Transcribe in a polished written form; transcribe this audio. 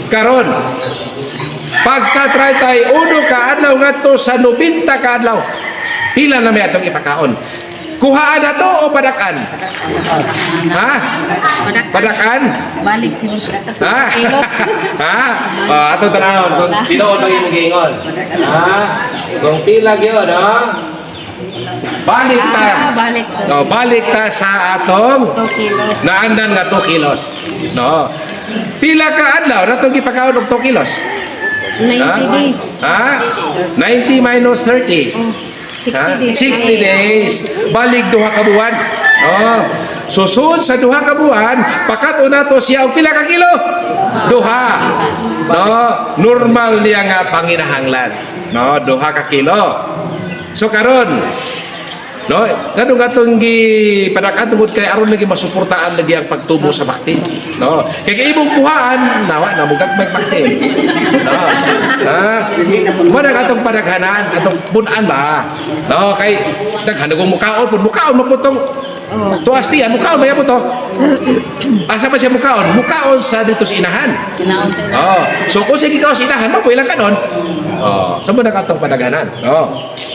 Karon pagka 31 ka adlaw ngadto sa 90 ka adlaw, pila na may atong ipakaon? Kuhaan na to o padakan? Ha? Padakan? Balik si Musa. Ha? Kilos. Ha? Atong tanawon kung tinuod bang imong giingon. Ha? Kung pila gyud, ha? Balik ta. Balik to. No, balik ta sa atong 2 kilos. naandan nga 2 kilos. No. Pila ka adlaw na itong ipakaon og 2 kilos? 90 Ha? days. Ha? 90 minus 30. Oh, 60 Ha? days. 60 days. Balik duha ka buwan. Oh. Susud sa duha ka buwan, pakato na to siya og pila ka kilo? Duha. No, normal niya nga panginahanglan. No, duha ka kilo. So karon, no, kadung atong gi padakan tungod kay aron lagi masuportaan lagi ang pagtubo sa bakti. No, kay imong kuhaan nawa na mugag may bakti. No. Ha? Mo na atong padaghanan, atong punan ba. No, kay daghan kung mukaon pud mukaon magputong tuas tiyan mukaon maya mo to. Asa pa siya mukaon? Mukaon sa dito sa inahan. Kinaon sa ila. Oh, so kung sige ka sa inahan mo, ilang kanon. Oh, sa mo na atong padaghanan. No.